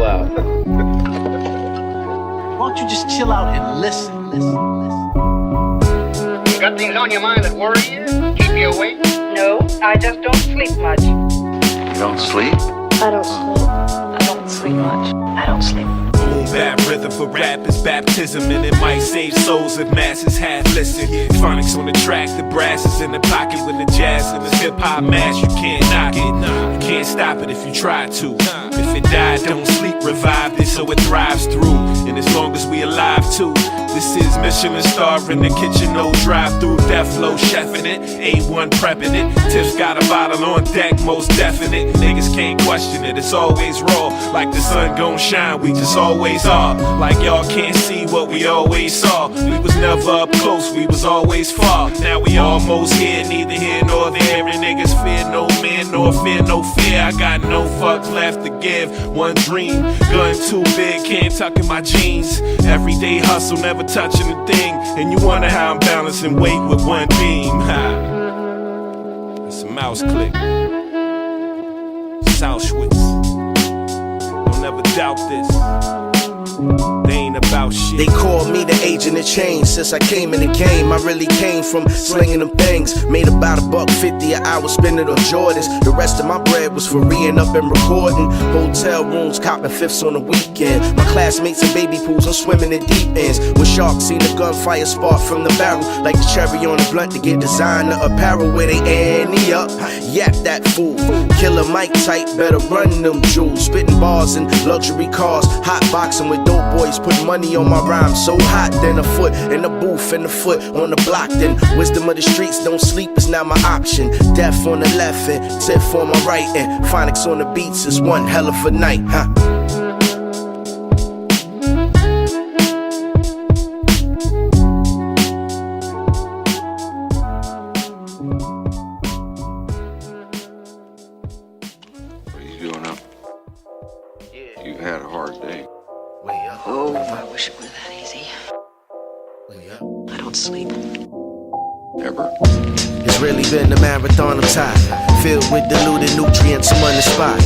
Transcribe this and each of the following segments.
out. Why don't you just chill out and listen? You got things on your mind that worry you? Keep you awake? No, I just don't sleep much. You don't sleep? I don't sleep. I don't sleep much. I don't sleep. Boom bap rhythm for rap is baptism, and it might save souls if masses half listen. Phonics on the track, the brass is in the pocket with the jazz and this hip hop mash. You can't knock it, you can't stop it if you try to. If it died, don't sleep, revive it so it thrives through. And as long as we alive too. This is Michelin star in the kitchen, no drive-through, death flow chefing it, A1 prepping it. Tiff's got a bottle on deck, most definite. Niggas can't question it, it's always raw. Like the sun gon' shine, we just always are. Like y'all can't see what we always saw. We was never up close, we was always far. Now we almost here, neither here nor there. And niggas fear no man, nor fear no fear. I got no fucks left to give. One dream, gun too big, can't tuck in my jeans. Everyday hustle, never touching a thing, and you wonder how I'm balancing weight with one beam. Ha. It's a mouse click. Southwitz. Don't ever doubt this. They ain't about shit. They call me the agent of change. Since I came in the game, I really came from slinging them things. Made about $1.50 an hour spending on Jordans. The rest of my bread was for reading up and recording. Hotel rooms, copping fifths on the weekend. My classmates in baby pools, I'm swimming in deep ends. With sharks, seen the gunfire spark from the barrel. Like the cherry on the blunt to get designer apparel. Where they ante up, yap that fool. Killer Mike type, better run them jewels. Spitting bars in luxury cars. Hot boxing with dope boys, put money on my rhymes. So hot, then a foot in the booth and a foot on the block. Then wisdom of the streets, don't sleep is now my option. Death on the left and Tiff on my right, and phonics on the beats is one hell of a night, huh? What are you doing up? You've had a hard day. Way up. Oh, I wish it were that easy. Way up. I don't sleep. Ever? It's really been a marathon of time, filled with diluted nutrients, I'm on the spot.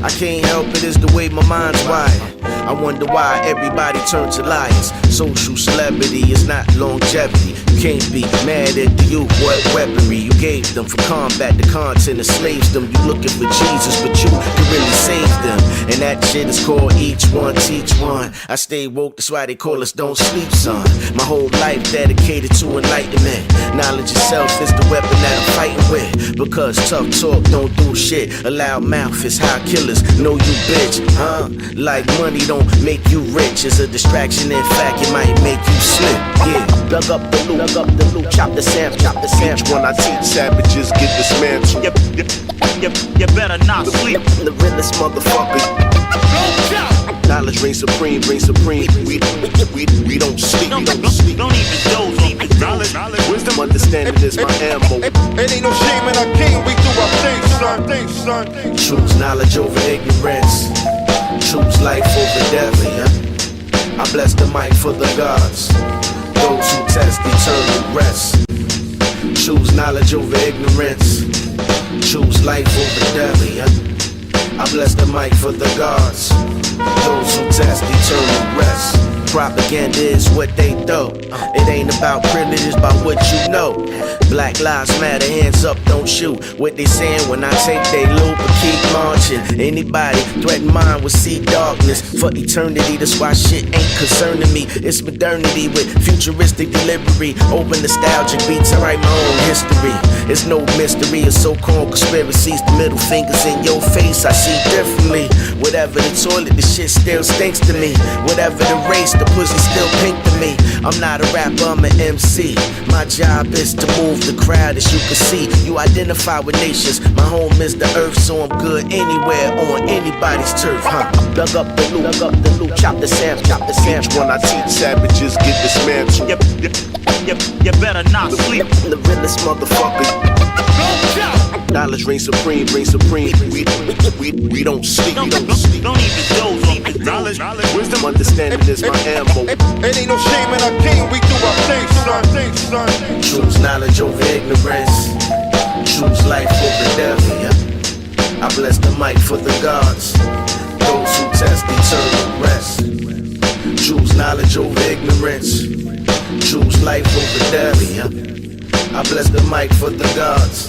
I can't help it, it's the way my mind's wired. I wonder why everybody turns to liars. Social celebrity is not longevity. You can't be mad at the youth, what weaponry you gave them for combat. The content enslaves them. You looking for Jesus, but you can really save them. And that shit is called each one, teach one. I stay woke, that's why they call us don't sleep, son. My whole life dedicated to enlightenment. Knowledge itself is the weapon that I'm fighting with. Because tough talk don't do shit. A loud mouth is how killers know you bitch, huh? Like money don't make you rich. It's a distraction, in fact it might make you slip. Yeah, plug up the loop, chop the Sam. Each one I teach savages get dismantled. You better not sleep. The realest motherfucker. Knowledge reigns supreme. We don't sleep. Don't even doze on me. Knowledge, wisdom, understanding is my ammo. It ain't no shame in our king. We do our things, son. Choose knowledge over ignorance. Choose life over death, yeah. I bless the mic for the gods. Those who test eternal rest. Choose knowledge over ignorance. Choose life over death, yeah. I bless the mic for the gods. Those who test eternal rest. Propaganda is what they throw. It ain't about privilege, it's about what you know. Black lives matter, hands up, don't shoot. What they saying when I take they loop and keep marching. Anybody threaten mine will see darkness for eternity. That's why shit ain't concerning me. It's modernity with futuristic delivery. Open nostalgic beats, I write my own history. It's no mystery of so-called conspiracies. The middle fingers in your face, I see differently. Whatever the toilet, the shit still stinks to me. Whatever the race, the pussy still pink to me. I'm not a rapper, I'm an MC. My job is to move the crowd, as you can see. You identify with nations. My home is the earth, so I'm good anywhere on anybody's turf, huh? Plug up the loop, chop the Sam. Each one I teach savages get dismantled. You better not sleep. The realest motherfucker. Knowledge reigns supreme. We don't sleep. Don't even doze on me. Knowledge, wisdom, understanding is my ammo. It ain't no shame in our king. We do our things, son. Choose knowledge over ignorance. Choose life over death, yeah. I bless the mic for the gods. Those who test eternal knowledge over ignorance. Choose life over death. I bless the mic for the gods,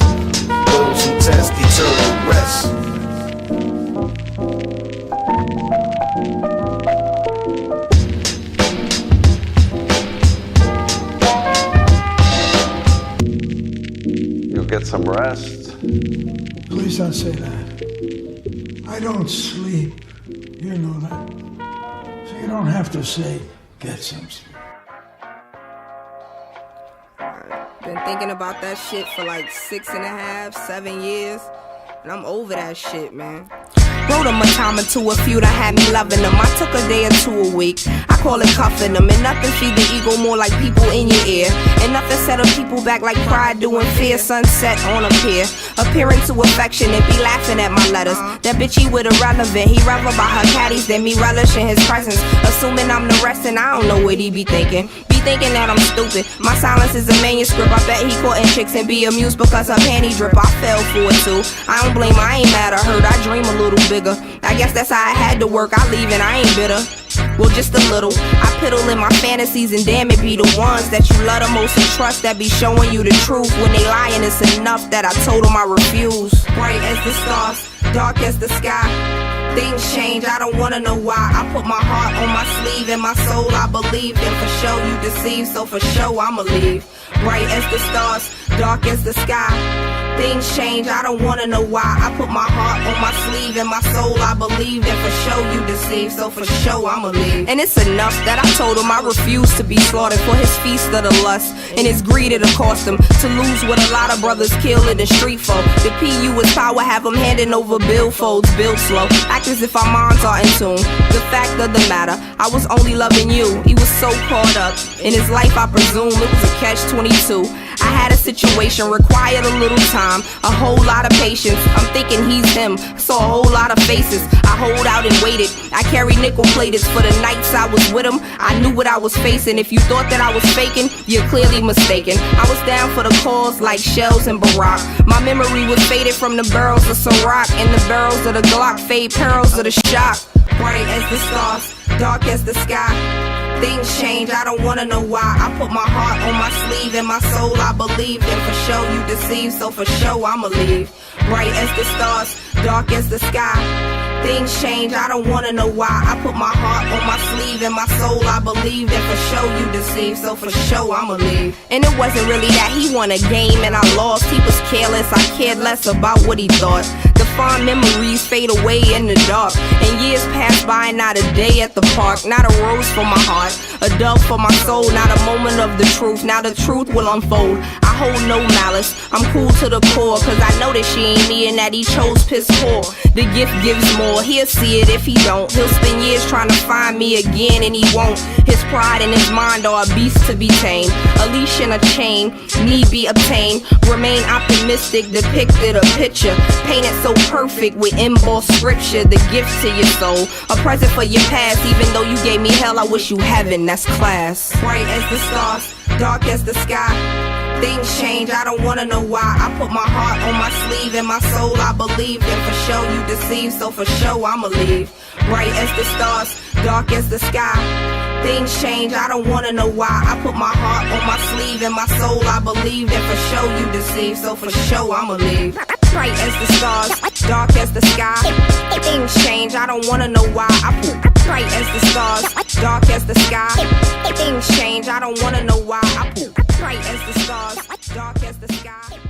those who test eternal rest. You'll get some rest. Please don't say that. I don't sleep. You know that. So you don't have to say, get some sleep. Been thinking about that shit for like 6.5, 7 years. And I'm over that shit, man. Wrote them a time or two, a few that had me loving them. I took a day or two a week, I call it cuffing them. And nothing feed the ego more like people in your ear. And nothing set up people back like pride doing fear. Sunset on a pier, appearing to affection and be laughing at my letters. That bitch, he with irrelevant, he revel about her caddies, then me relishing his presence. Assuming I'm the rest and I don't know what he be thinking. Thinking that I'm stupid. My silence is a manuscript. I bet he courting chicks and be amused because her panty drip. I fell for it too. I don't blame her, I ain't mad at her. I dream a little bigger. I guess that's how I had to work. I leave and I ain't bitter. Well, just a little. I piddle in my fantasies and damn it be the ones that you love the most and trust that be showing you the truth. When they lying, it's enough that I told them I refuse. Bright as the stars, dark as the sky. Things change, I don't wanna know why. I put my heart on my sleeve and my soul I believe. And for sure you deceive, so for sure I'ma leave. Bright as the stars, dark as the sky. Things change, I don't wanna know why. I put my heart on my sleeve and my soul I believe. And for sure you deceive, so for sure I'ma leave. And it's enough that I told him I refuse to be slaughtered for his feast of the lust. And his greed it'll cost him to lose what a lot of brothers kill in the street for. The PU is power, have him handing over billfolds, build slow. Act as if our minds are in tune. The fact of the matter, I was only loving you. He was so caught up in his life, I presume it was a catch-22. I had a situation, required a little time, a whole lot of patience. I'm thinking he's him, saw a whole lot of faces. I hold out and waited. I carry nickel platers for the nights I was with him. I knew what I was facing. If you thought that I was faking, you're clearly mistaken. I was down for the cause like shells and Barack. My memory was faded from the barrels of Ciroc and the barrels of the Glock, fade perils of the shock. Bright as the stars, dark as the sky. Things change, I don't wanna know why. I put my heart on my sleeve and my soul I believe. And for sure you deceive, so for sure I'ma leave. Bright as the stars, dark as the sky. Things change, I don't wanna know why. I put my heart on my sleeve and my soul I believe. And for sure you deceive, so for sure I'ma leave. And it wasn't really that he won a game and I lost. He was careless, I cared less about what he thought. The fond memories fade away in the dark. And years pass by, not a day at the park. Not a rose for my heart, a dove for my soul. Not a moment of the truth, now the truth will unfold. I hold no malice, I'm cool to the core. Cause I know that she ain't me and that he chose piss poor. The gift gives more, he'll see it if he don't. He'll spend years trying to find me again and he won't. His pride and his mind are a beast to be tamed. A leash and a chain, need be obtained. Remain optimistic, depicted a picture painted so perfect with embossed scripture. The gift to your soul, a present for your past. Even though you gave me hell, I wish you heaven, that's class. Bright as the stars, dark as the sky. Things change, I don't wanna know why. I put my heart on my sleeve and my soul I believe. And for sure you deceive, so for sure I'ma leave. Bright as the stars, dark as the sky. Things change, I don't wanna know why. I put my heart on my sleeve and my soul I believe. And for sure you deceive, so for sure I'ma leave. Bright as the stars, dark as the sky. Things change, I don't wanna know why. I put bright as the stars, dark as the sky. Things change, I don't wanna know why. I put bright as the stars, dark as the sky.